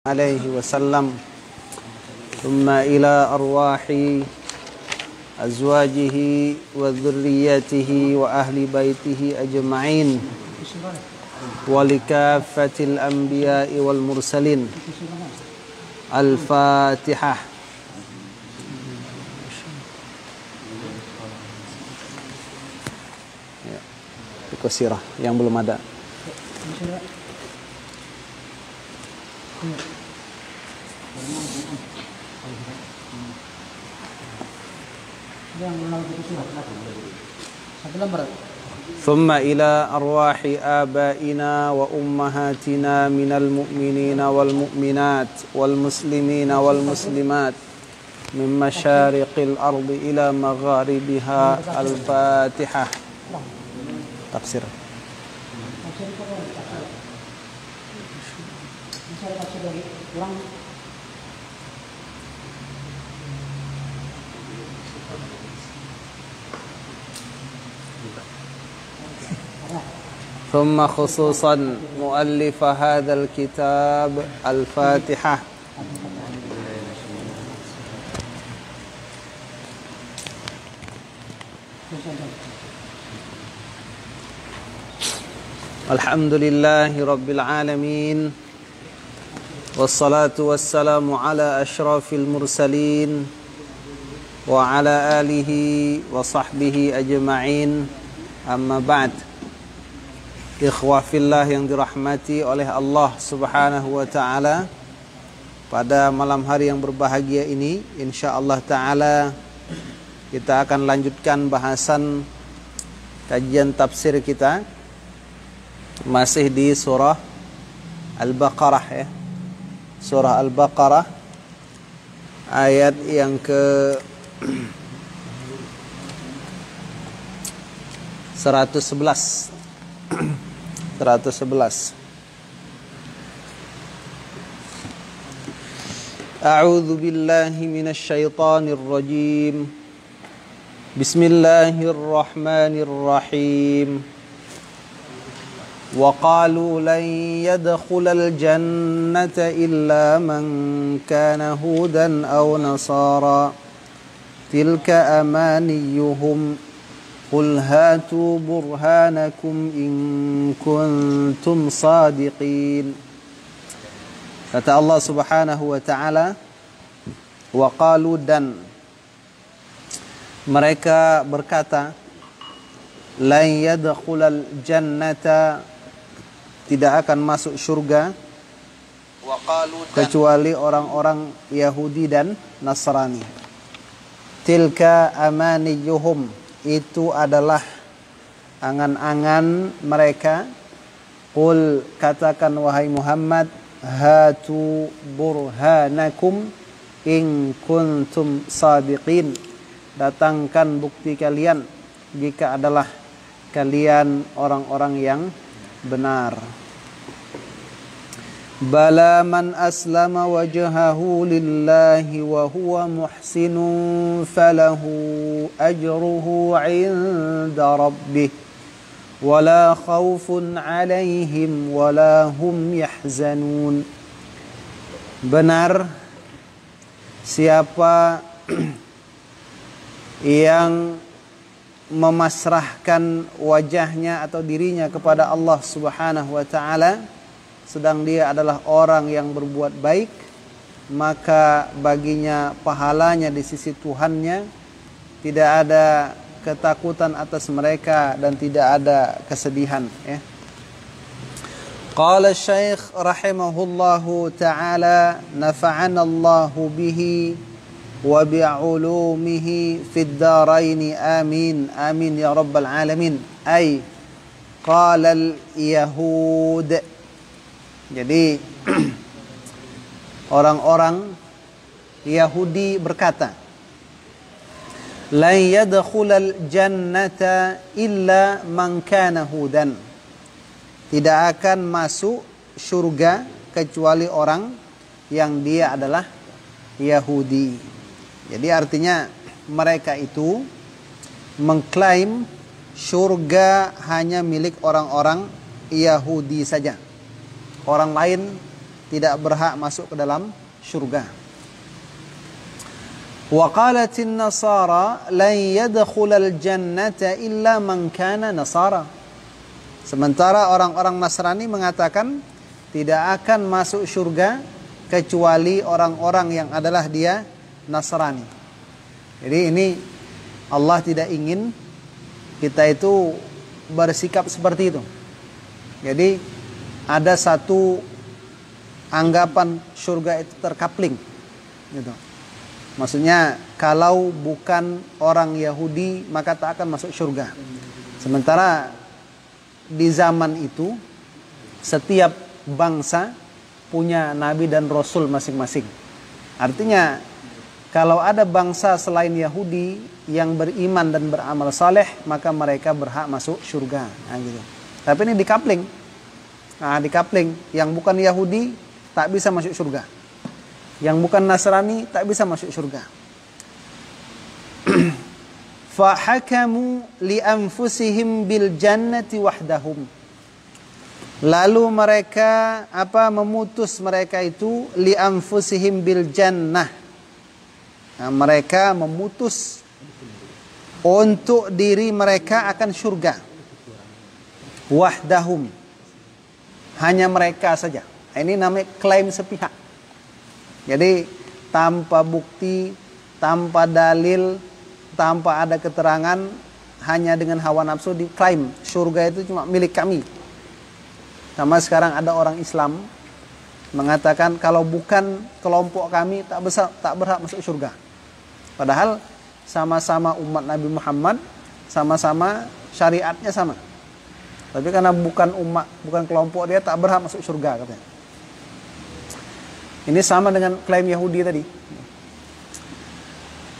عليه وسلم ثم إلى أرواح أزواجه وذريته وأهل بيته أجمعين ولكافة الأنبياء والمرسلين. Al-Fatihah. Ya, Qasirah yang belum ada. ثم إلى أرواح آبائنا وأمهاتنا من المؤمنين والمؤمنات والمسلمين والمسلمات من مشارق الأرض إلى مغاربها. الفاتحة. تفسير. ثم خصوصا مؤلف هذا الكتاب. الفاتحة. الحمد لله رب العالمين والصلاة والسلام على أشرف المرسلين وعلى آله وصحبه أجمعين. أما بعد. Ikhwah fillah yang dirahmati oleh Allah Subhanahu wa taala, pada malam hari yang berbahagia ini insyaallah taala kita akan lanjutkan bahasan kajian tafsir kita masih di surah Al-Baqarah ya. Surah Al-Baqarah ayat yang ke 111. A'udzu billahi minasy syaithanir rajim. Bismillahirrahmanirrahim. Wa qalu lan yadkhulal jannata illa man kana hudan aw nasara tilka amaniyuhum Qul hatu burhanakum in kuntum sadiqin. Kata Allah Subhanahu wa taala, wa qalu, dan mereka berkata, lan yadkhulal jannata, tidak akan masuk surga, kecuali orang-orang Yahudi dan Nasrani. Tilka amaniyuhum, itu adalah angan-angan mereka. Qul, katakan wahai Muhammad, hatu burhanakum in kuntum sadiqin, datangkan bukti kalian jika adalah kalian orang-orang yang benar. Bala man aslama wajhahu lillahi wa huwa muhsinun falahu ajruhu 'inda rabbih wala khaufun 'alaihim wala hum yahzanun. Benar siapa yang memasrahkan wajahnya atau dirinya kepada Allah Subhanahu wa taala, sedang dia adalah orang yang berbuat baik, maka baginya pahalanya di sisi Tuhannya, tidak ada ketakutan atas mereka dan tidak ada kesedihan ya. Qala Syekh rahimahullahu ta'ala, nafa'ana Allahu bihi wa bi'ulumihi fid daraini amin amin ya rabbal alamin. Ay qala al-yahud, jadi orang-orang Yahudi berkata, lan yadkhulal jannata illa man kana hudan, tidak akan masuk surga kecuali orang yang dia adalah Yahudi. Jadi artinya mereka itu mengklaim surga hanya milik orang-orang Yahudi saja. Orang lain tidak berhak masuk ke dalam surga. Wa qalatin nasara lan yadkhulal jannata illa man kana nasara. Sementara orang-orang Nasrani mengatakan tidak akan masuk surga kecuali orang-orang yang adalah dia Nasrani. Jadi ini Allah tidak ingin kita itu bersikap seperti itu. Jadi ada satu anggapan surga itu terkapling gitu. Maksudnya kalau bukan orang Yahudi maka tak akan masuk surga. Sementara di zaman itu setiap bangsa punya nabi dan rasul masing-masing. Artinya kalau ada bangsa selain Yahudi yang beriman dan beramal saleh, maka mereka berhak masuk surga. Nah, gitu. Tapi ini dikapling. Nah, dikapling. Yang bukan Yahudi tak bisa masuk surga. Yang bukan Nasrani tak bisa masuk surga. Fahakamu li anfusihim bil jannati wahdahum. Lalu mereka memutus mereka itu li anfusihim bil jannah. Nah, mereka memutus untuk diri mereka akan surga. Wahdahum. Hanya mereka saja. Ini namanya klaim sepihak. Jadi tanpa bukti, tanpa dalil, tanpa ada keterangan, hanya dengan hawa nafsu diklaim surga itu cuma milik kami. Sama sekarang ada orang Islam mengatakan kalau bukan kelompok kami tak berhak masuk surga. Padahal sama-sama umat Nabi Muhammad, sama-sama syariatnya sama. Tapi karena bukan umat, bukan kelompok dia tak berhak masuk surga katanya. Ini sama dengan klaim Yahudi tadi.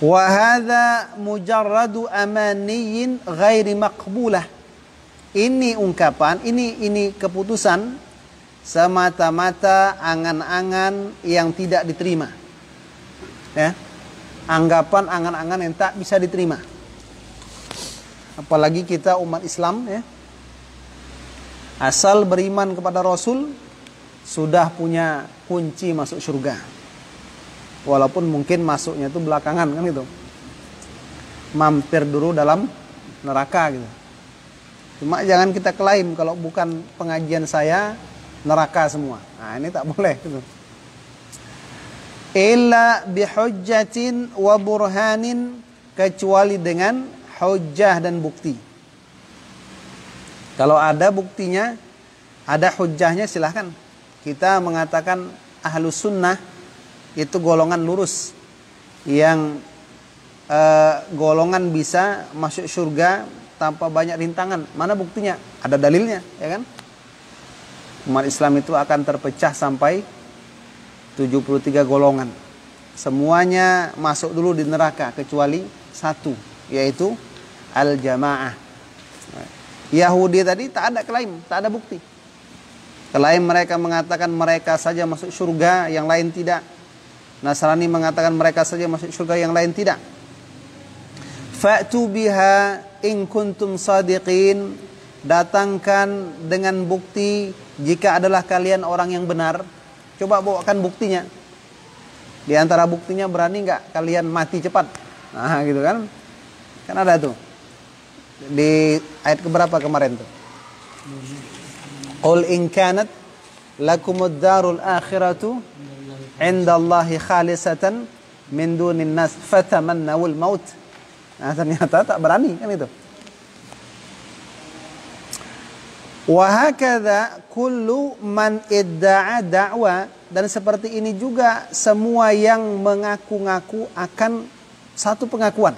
Wa hadza mujarradu amaniyin ghairi maqbulah. Ini ungkapan, ini keputusan semata-mata angan-angan yang tidak diterima. Ya. Anggapan angan-angan yang tak bisa diterima. Apalagi kita umat Islam ya. Asal beriman kepada Rasul sudah punya kunci masuk surga. Walaupun mungkin masuknya itu belakangan kan gitu. Mampir dulu dalam neraka gitu. Cuma jangan kita klaim kalau bukan pengajian saya neraka semua. Nah, ini tak boleh gitu. Illa bihujjatin wa burhanin, kecuali dengan hujjah dan bukti. Kalau ada buktinya, ada hujjahnya silahkan. Kita mengatakan ahlus sunnah itu golongan lurus yang golongan bisa masuk surga tanpa banyak rintangan. Mana buktinya? Ada dalilnya, ya kan? Umat Islam itu akan terpecah sampai 73 golongan. Semuanya masuk dulu di neraka kecuali satu, yaitu al-jamaah. Yahudi tadi tak ada klaim, tak ada bukti. Klaim mereka mengatakan mereka saja masuk surga, yang lain tidak. Nasrani mengatakan mereka saja masuk surga, yang lain tidak. Fa'tu biha in kuntum sadiqin. Datangkan dengan bukti jika adalah kalian orang yang benar. Coba bawakan buktinya. Di antara buktinya, berani nggak kalian mati cepat? Nah gitu kan. Kan ada tuh. Di ayat keberapa kemarin tuh? Qul in kanat lakumud darul akhiratu indallahi khalisatan min dunin nas fatamannawul maut. Nah ternyata tak berani kan itu. Wa hakadha kullu man idda'a da'wa, dan seperti ini juga semua yang mengaku-ngaku akan satu pengakuan.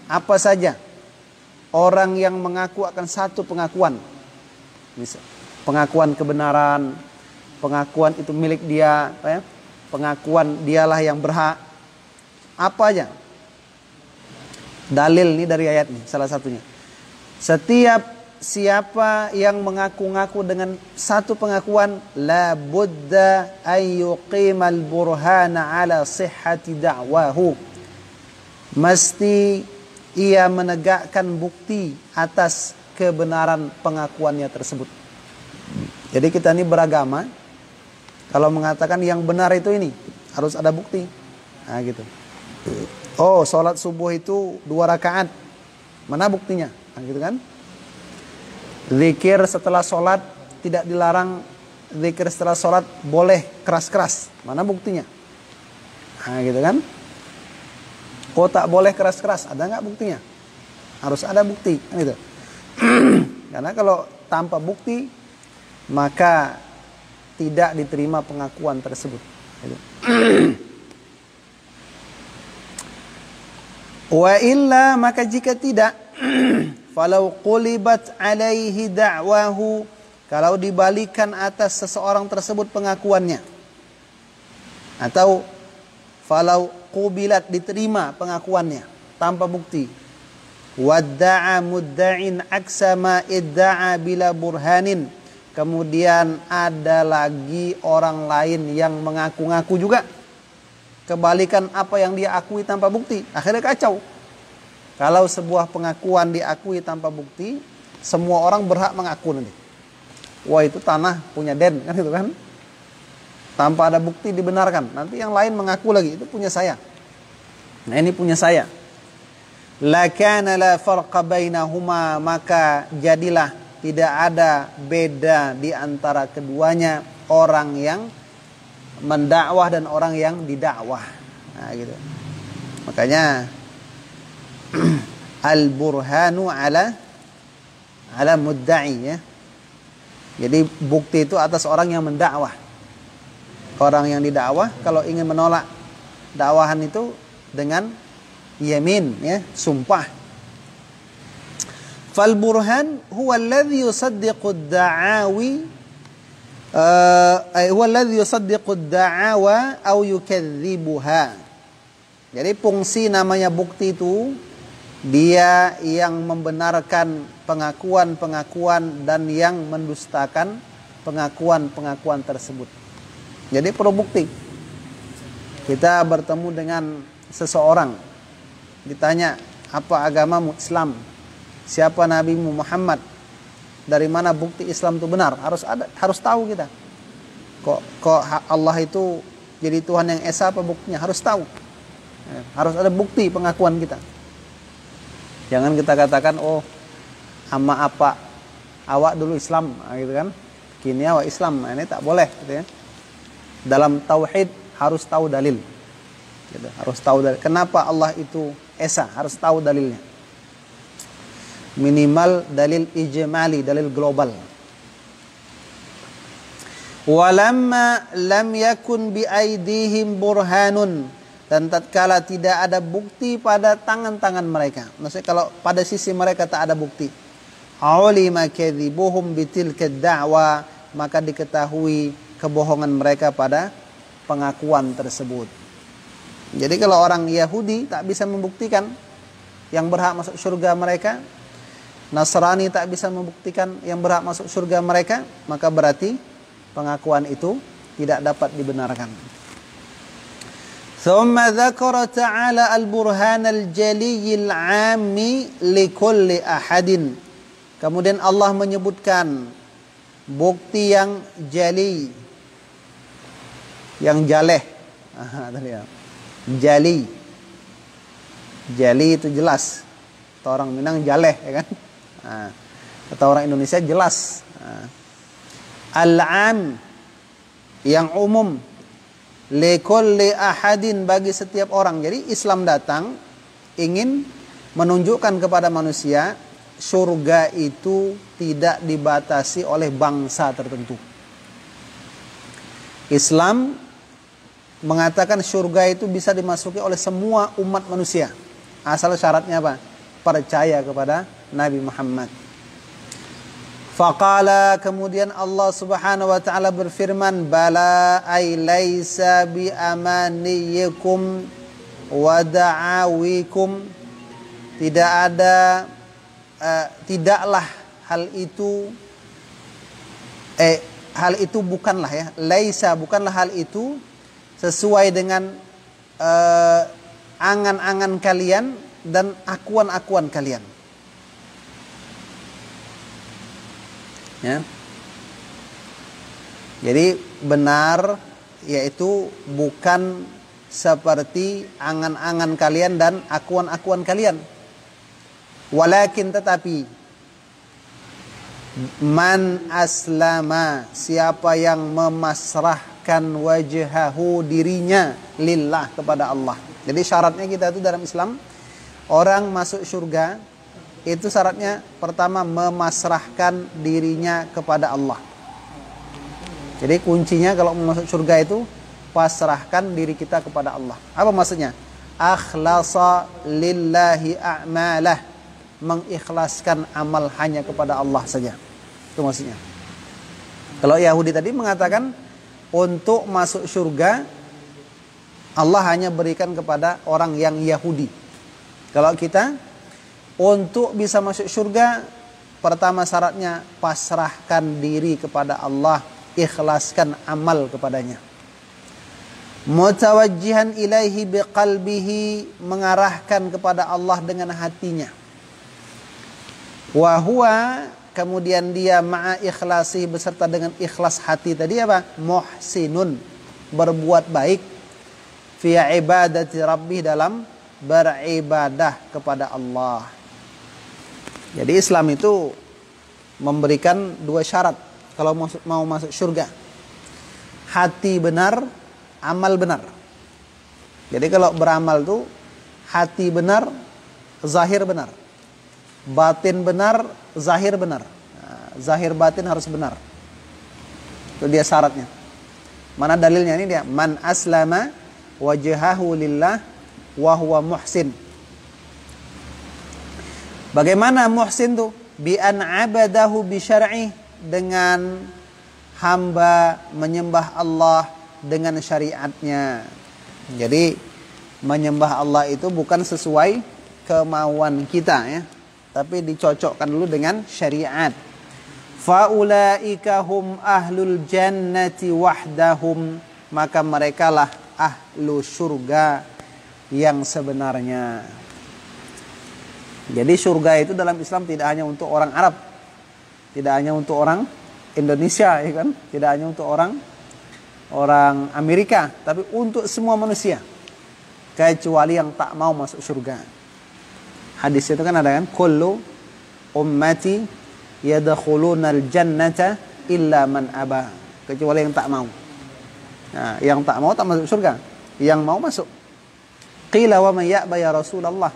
Apa saja orang yang mengaku akan satu pengakuan. Misal, pengakuan kebenaran, pengakuan itu milik dia, ya? Pengakuan dialah yang berhak. Apa aja? Dalil ini dari ayat ini salah satunya. Setiap siapa yang mengaku-ngaku dengan satu pengakuan, la budda ayyuqimal burhana ala sihhati da'wahu. Mesti ia menegakkan bukti atas kebenaran pengakuannya tersebut. Jadi kita ini beragama, Kalau mengatakan yang benar itu ini harus ada bukti. Nah gitu. Oh, sholat subuh itu 2 rakaat. Mana buktinya? Nah gitu kan. Zikir setelah sholat tidak dilarang. Zikir setelah sholat boleh keras-keras. Mana buktinya? Nah gitu kan. Oh, tak boleh keras-keras. Ada nggak buktinya? Harus ada bukti. Kan gitu. Karena kalau tanpa bukti maka tidak diterima pengakuan tersebut. Wa illa, maka jika tidak, falau qulibat alaihi da'wahu, kalau dibalikan atas seseorang tersebut pengakuannya, atau falau qubilat, diterima pengakuannya tanpa bukti, wadda'a mudda'in aksama idda'a bila burhanin, kemudian ada lagi orang lain yang mengaku-ngaku juga kebalikan apa yang dia akui tanpa bukti, akhirnya kacau. Kalau sebuah pengakuan diakui tanpa bukti, semua orang berhak mengaku nanti. Wah, itu tanah punya Den, kan gitu kan? Tanpa ada bukti dibenarkan, nanti yang lain mengaku lagi, itu punya saya. Nah, ini punya saya. Lakana la farqa bainahuma, maka jadilah tidak ada beda di antara keduanya, orang yang mendakwah dan orang yang didakwah. Nah, gitu. Makanya al-burhanu ala mudda'i, ya. Jadi bukti itu atas orang yang mendakwah. Orang yang didakwah kalau ingin menolak dakwahan itu dengan yamin, ya, sumpah. Fal burhan huwa alladhi yusaddiqu ad-da'awi huwa alladhi yusaddiqu ad-da'awa aw yukadzibuha. Jadi fungsi namanya bukti itu dia yang membenarkan pengakuan-pengakuan dan yang mendustakan pengakuan-pengakuan tersebut. Jadi perlu bukti. Kita bertemu dengan seseorang, ditanya, apa agamamu? Islam. Siapa nabimu? Muhammad. Dari mana bukti Islam itu benar? Harus tahu kita. Kok Allah itu jadi Tuhan yang esa, apa buktinya? Harus tahu. Harus ada bukti pengakuan kita. Jangan kita katakan, oh, ama apa awak dulu Islam, gitu kan? Kini awak Islam. Nah, ini tak boleh, gitu ya. Dalam tauhid harus tahu dalil. Gitu. Harus tahu dalil. Kenapa Allah itu esa? Harus tahu dalilnya. Minimal dalil ijmali, dalil global. Walamma lam yakun bi aidihim burhanun, dan tatkala tidak ada bukti pada tangan-tangan mereka. Maksudnya kalau pada sisi mereka tak ada bukti. Ulima kadzibuhum bitilka da'wa, maka diketahui kebohongan mereka pada pengakuan tersebut. Jadi kalau orang Yahudi tak bisa membuktikan yang berhak masuk surga mereka, Nasrani tak bisa membuktikan yang berhak masuk surga mereka, maka berarti pengakuan itu tidak dapat dibenarkan. Thumma dzakara ta'ala al-burhan al-jali al-'ammi likulli ahadin. Kemudian Allah menyebutkan bukti yang jali, yang jaleh. Jali. Jali itu jelas. Atau orang Minang jaleh, ya kan? Atau orang Indonesia jelas. Al-'am, yang umum. Likulli ahadin, bagi setiap orang. Jadi Islam datang ingin menunjukkan kepada manusia surga itu tidak dibatasi oleh bangsa tertentu. Islam mengatakan surga itu bisa dimasuki oleh semua umat manusia, asal syaratnya apa? Percaya kepada Nabi Muhammad. Faqala, kemudian Allah Subhanahu wa taala berfirman, bala ay laisa bi amaniyikum wa da'awikum, tidaklah hal itu bukanlah, ya, laisa, bukanlah hal itu sesuai dengan angan-angan kalian dan akuan-akuan kalian. Ya. Jadi benar yaitu bukan seperti angan-angan kalian dan akuan-akuan kalian. Walakin tetapi man aslama, siapa yang memasrahkan wajhahu, dirinya lillah, kepada Allah. Jadi syaratnya kita itu dalam Islam, orang masuk surga itu syaratnya pertama memasrahkan dirinya kepada Allah. Jadi kuncinya kalau mau masuk surga itu pasrahkan diri kita kepada Allah. Apa maksudnya? Akhlasa lillahi a'malah, mengikhlaskan amal hanya kepada Allah saja. Itu maksudnya. Kalau Yahudi tadi mengatakan untuk masuk surga Allah hanya berikan kepada orang yang Yahudi. Kalau kita untuk bisa masuk surga pertama syaratnya pasrahkan diri kepada Allah, ikhlaskan amal kepadanya. Mutawajjihan ilaihi biqalbihi, mengarahkan kepada Allah dengan hatinya. Wa huwa, kemudian dia ma'a ikhlasi, beserta dengan ikhlas hati tadi apa? Muhsinun, berbuat baik, fi ibadati rabbih, dalam beribadah kepada Allah. Jadi Islam itu memberikan dua syarat kalau mau masuk surga. Hati benar, amal benar. Jadi kalau beramal tuh hati benar, zahir benar. Batin benar, zahir benar. Nah, zahir batin harus benar. Itu dia syaratnya. Mana dalilnya? Ini dia. Man aslama wajhahu lillah wa huwa muhsin. Bagaimana muhsin tuh? Bi an abadahu bi syar'i, dengan hamba menyembah Allah dengan syariatnya. Jadi menyembah Allah itu bukan sesuai kemauan kita ya, tapi dicocokkan dulu dengan syariat. Faulaika hum ahlul jannati wahdahum, maka merekalah ahlu surga yang sebenarnya. Jadi surga itu dalam Islam tidak hanya untuk orang Arab, tidak hanya untuk orang Indonesia, ya kan? Tidak hanya untuk orang Amerika, tapi untuk semua manusia, kecuali yang tak mau masuk surga. Hadis itu kan ada kan, kullu ummati yadkhulunal jannata illa man aba, kecuali yang tak mau. Nah, yang tak mau tak masuk surga, yang mau masuk. Qila wa man ya'ba ya Rasulullah,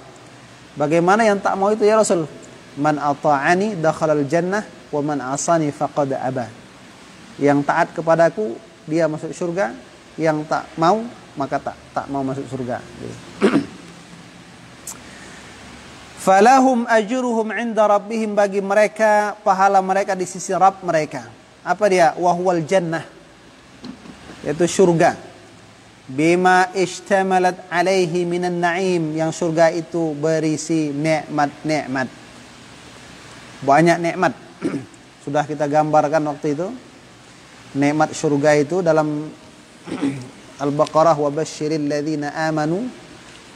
bagaimana yang tak mau itu ya Rasul? Man ata'ani dakhalal jannah wa man asani faqad aba. Yang taat kepadaku dia masuk surga, yang tak mau maka tak mau masuk surga. Falahum ajruhum 'inda rabbihim, bagi mereka pahala mereka di sisi Rabb mereka. Apa dia? Wa huwal jannah, yaitu surga. Bima ishtamalat alaihi minan na'im, yang surga itu berisi nikmat-nikmat. Banyak nikmat. Sudah kita gambarkan waktu itu. Nikmat surga itu dalam Al-Baqarah, wa basyiril ladzina amanu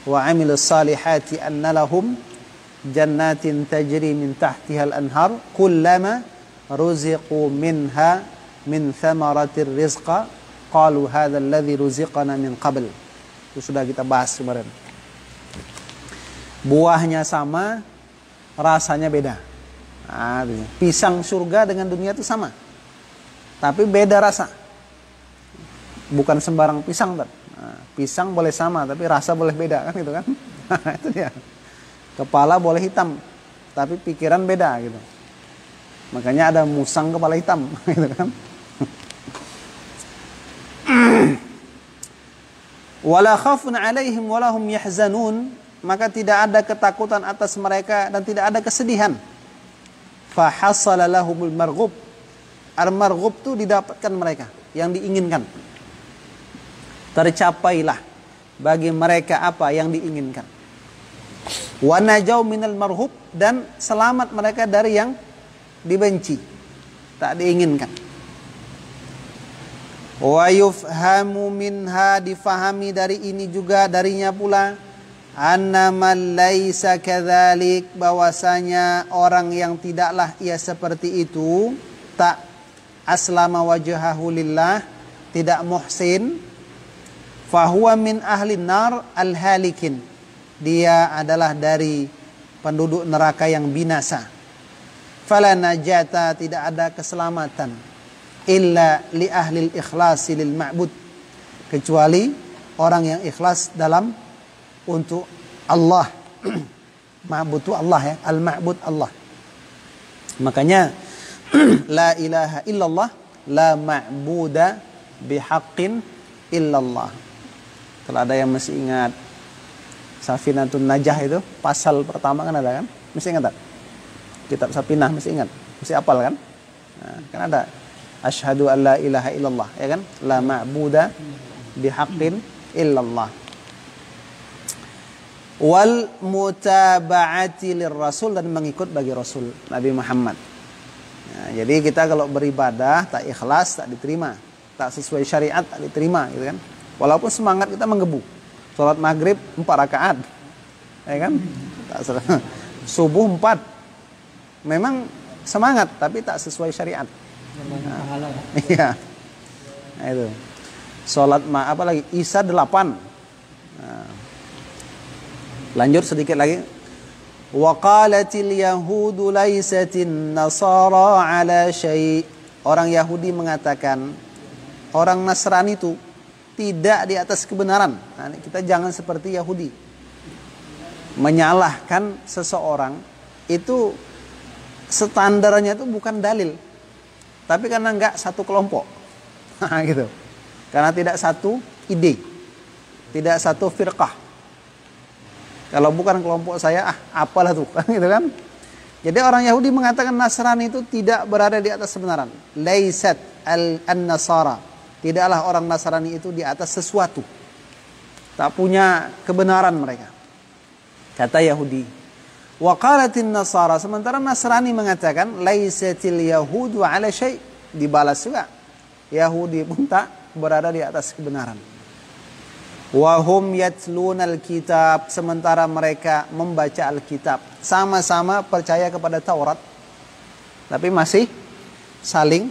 wa 'amilus salihati anna lahum jannatin tajri min tahtihal anhar kullama ruziqu minha min thamaratir rizqa qalu hadzal ladzi ruziqana min qabl. Itu sudah kita bahas kemarin. Buahnya sama, rasanya beda. Nah, pisang surga dengan dunia itu sama, tapi beda rasa. Bukan sembarang pisang, nah, pisang boleh sama, tapi rasa boleh beda kan, gitu kan? Itu dia. Kepala boleh hitam, tapi pikiran beda gitu. Makanya ada musang kepala hitam, gitu kan? Wala khafun alaihim walahum yahzanun, maka tidak ada ketakutan atas mereka dan tidak ada kesedihan. Fa hasala lahumul marghub. Al-marghub itu didapatkan mereka, yang diinginkan. Tercapailah bagi mereka apa yang diinginkan. Wa najau minal marhub, dan selamat mereka dari yang dibenci, tak diinginkan. Wa yufhamu minha, difahami dari ini juga, darinya pula, annaman laisa kadzalik, bahwasanya orang yang tidaklah ia seperti itu, tak aslama wajhahu lillah, tidak muhsin, fahuwa min ahli nar al-halikin, dia adalah dari penduduk neraka yang binasa. Fala najata, tidak ada keselamatan, illa li ahli al-ikhlasi lil ma'bud, kecuali orang yang ikhlas dalam untuk Allah. Ma'bud itu Allah ya, al-ma'bud Allah. Makanya la ilaha illallah, la ma'buda bihaqqin illallah. Kalau ada yang masih ingat Safinatun Najah itu, pasal pertama kan ada kan? Masih ingat tak? Kitab Safinah masih ingat? Masih hafal kan? Nah, kan ada asyhadu an la ilaha illallah, ya kan? La ma'buda bihaqqin illallah. Wal mutaba'ati lirrasul, dan mengikut bagi Rasul Nabi Muhammad. Nah, jadi kita kalau beribadah tak ikhlas tak diterima, tak sesuai syariat tak diterima, gitu kan? Walaupun semangat kita menggebu. Salat maghrib 4 rakaat, ya kan? Subuh 4, memang semangat tapi tak sesuai syariat. Nah, iya, nah, itu. Salat apa lagi? Isya 8. Nah, lanjut sedikit lagi. Wa qalatil yahudu laisatin nasara ala syai'. Orang Yahudi mengatakan orang Nasrani itu tidak di atas kebenaran. Nah, kita jangan seperti Yahudi. Menyalahkan seseorang itu standarnya itu bukan dalil, tapi karena enggak satu kelompok. Gitu. Karena tidak satu ide, tidak satu firqah. Kalau bukan kelompok saya, apalah tuh, kan gitu kan? Jadi orang Yahudi mengatakan Nasrani itu tidak berada di atas kebenaran. Laisat an-nasara, tidaklah orang Nasrani itu di atas sesuatu. Tak punya kebenaran mereka. Kata Yahudi. Wa qalatin nasara, sementara Nasrani mengatakan laisatil yahudu ala syai', dibalas juga. Yahudi pun tak berada di atas kebenaran. Wahum yatluna al-kitab, sementara mereka membaca Alkitab, sama-sama percaya kepada Taurat, tapi masih saling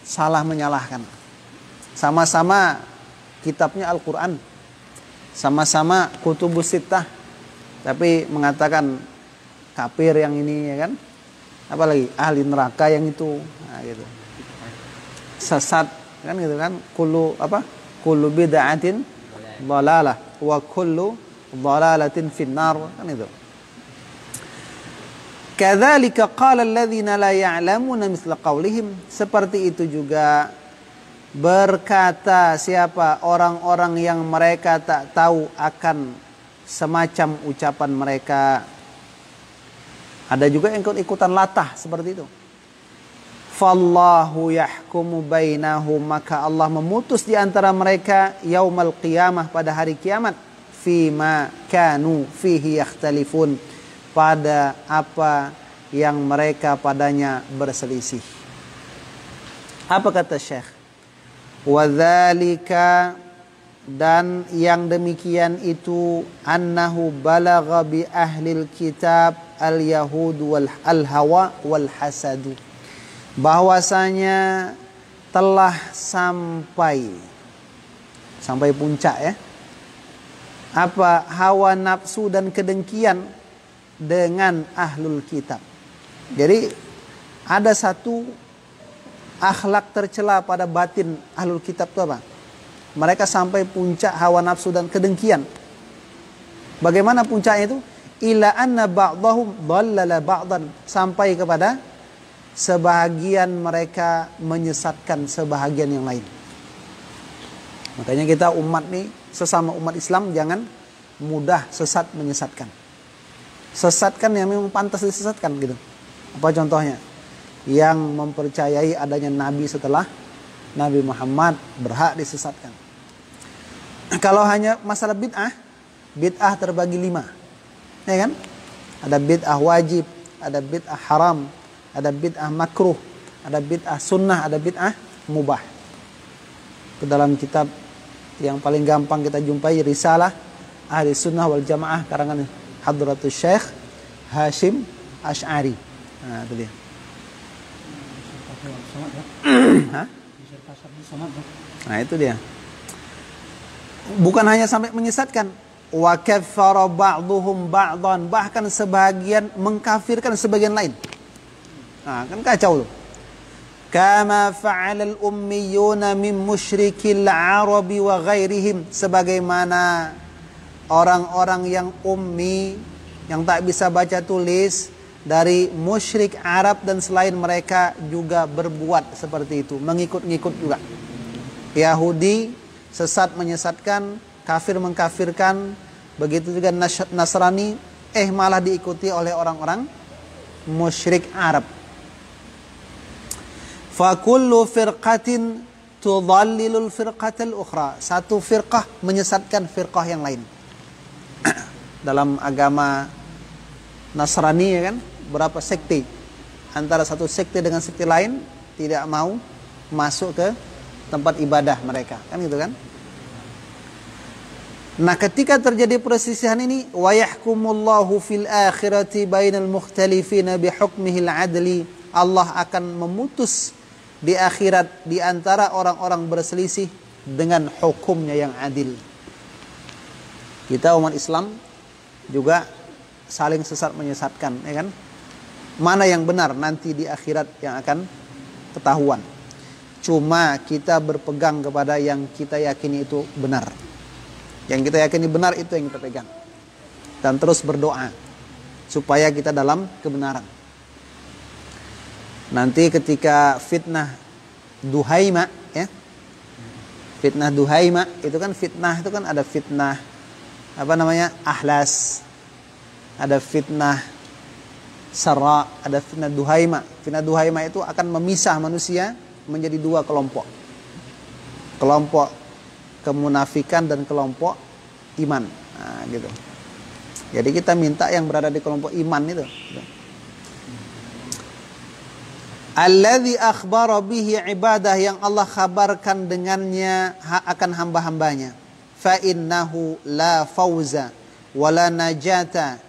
salah menyalahkan. Sama-sama kitabnya Al-Quran, sama-sama kutubus sittah, tapi mengatakan kafir yang ini, ya kan? Apalagi ahli neraka yang itu, nah, gitu. Sesat, kan gitu kan? Kullu bid'atin dhalalah wa kullu dhalalatin finnar, kan itu. Kadzalika qala alladziina la ya'lamuna mithla qaulihim, seperti itu juga berkata siapa orang-orang yang mereka tak tahu akan semacam ucapan mereka. Ada juga yang ikut-ikutan latah seperti itu. Fallahu yahkumu bainahum, maka Allah memutus di antara mereka yaumal qiyamah, pada hari kiamat, fima kanu fihi yakhtalifun, pada apa yang mereka padanya berselisih. Apa kata Syekh? Wadzalika, dan yang demikian itu, annahu balagha bi ahlil kitab al-yahud wal al-hawa wal hasadu, bahwasanya telah sampai puncak ya, apa, hawa nafsu dan kedengkian dengan ahlul kitab. Jadi ada satu akhlak tercela pada batin ahlul kitab itu apa? Mereka sampai puncak hawa nafsu dan kedengkian. Bagaimana puncaknya itu? Ila anna ba'dahum dhallala ba'dan, sampai kepada sebahagian mereka menyesatkan sebahagian yang lain. Makanya kita umat nih, sesama umat Islam, jangan mudah sesat menyesatkan. Sesatkan yang memang pantas disesatkan gitu. Apa contohnya? Yang mempercayai adanya Nabi setelah Nabi Muhammad berhak disesatkan. Kalau hanya masalah bid'ah terbagi 5, ya kan? Ada bid'ah wajib, ada bid'ah haram, ada bid'ah makruh, ada bid'ah sunnah, ada bid'ah mubah. Ke dalam kitab yang paling gampang kita jumpai, Risalah Ahli Sunnah wal Jamaah karangan Hadratus Syekh Hashim Asy'ari. Nah, itu dia. Hah? Nah itu dia. Bukan hanya sampai menyesatkan, wa kaffara ba'dhum ba'dhan, bahkan sebagian mengkafirkan sebagian lain. Nah, kan kacau tuh. Kama fa'alal ummiyuna min musyrikil arabi wa ghairihim, sebagaimana orang-orang yang ummi, yang tak bisa baca tulis dari musyrik Arab dan selain mereka juga berbuat seperti itu, mengikut-ngikut juga. Yahudi sesat menyesatkan, kafir mengkafirkan, begitu juga Nasrani malah diikuti oleh orang-orang musyrik Arab. Fa kullu firqatin tudhallilul firqatal ukhra, satu firqah menyesatkan firqah yang lain. Dalam agama Nasrani ya kan, berapa sekte, antara satu sekte dengan sekte lain tidak mau masuk ke tempat ibadah mereka, kan gitu kan. Nah, ketika terjadi perselisihan ini, wa yahkumullahu fil akhirati bainal mukhtalifina bihukmihil adli, Allah akan memutus di akhirat di antara orang-orang berselisih dengan hukumnya yang adil. Kita umat Islam juga saling sesat menyesatkan, ya kan? Mana yang benar nanti di akhirat yang akan ketahuan. Cuma kita berpegang kepada yang kita yakini itu benar. Yang kita yakini benar itu yang kita pegang. Dan terus berdoa supaya kita dalam kebenaran. Nanti ketika fitnah Duhaima, ya. Fitnah Duhaima itu kan ada fitnah apa namanya? Ahlas. Ada fitnah Sarra, ada fitnah Duhaima. Fitnah Duhaima itu akan memisah manusia menjadi dua kelompok. Kelompok kemunafikan dan kelompok iman. Nah, gitu. Jadi kita minta yang berada di kelompok iman itu. Alladzi akhbara bihi ibadah, yang Allah kabarkan dengannya akan hamba-hambanya. Fa innahu la fauza wala najata,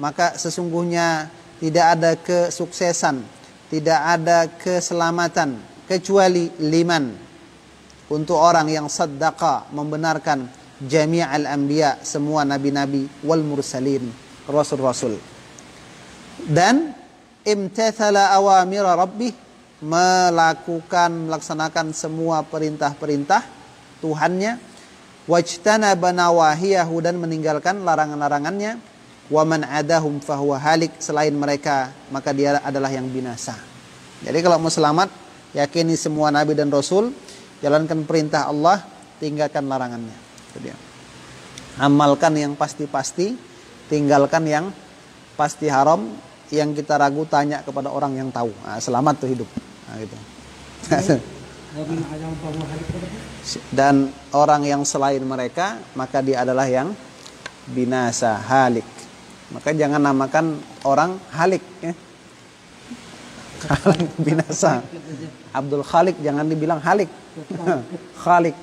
maka sesungguhnya tidak ada kesuksesan, tidak ada keselamatan kecuali liman, untuk orang yang saddaqa, membenarkan jami'al anbiya, semua nabi-nabi, wal mursalin, rasul-rasul, dan imtathala awamira rabbih, melaksanakan semua perintah-perintah Tuhannya, wajtanaba nawahiyahu, dan meninggalkan larangan-larangannya, wa man adahum fahuwa halik, selain mereka maka dia adalah yang binasa. Jadi kalau mau selamat, yakini semua nabi dan rasul, jalankan perintah Allah, tinggalkan larangannya. Itu dia. Amalkan yang pasti-pasti, tinggalkan yang pasti haram, yang kita ragu tanya kepada orang yang tahu. Nah, selamat tuh hidup. Nah, gitu. Dan orang yang selain mereka maka dia adalah yang binasa, halik. Maka jangan namakan orang halik, ya. Binasa. Abdul Khalik jangan dibilang halik. Khalik.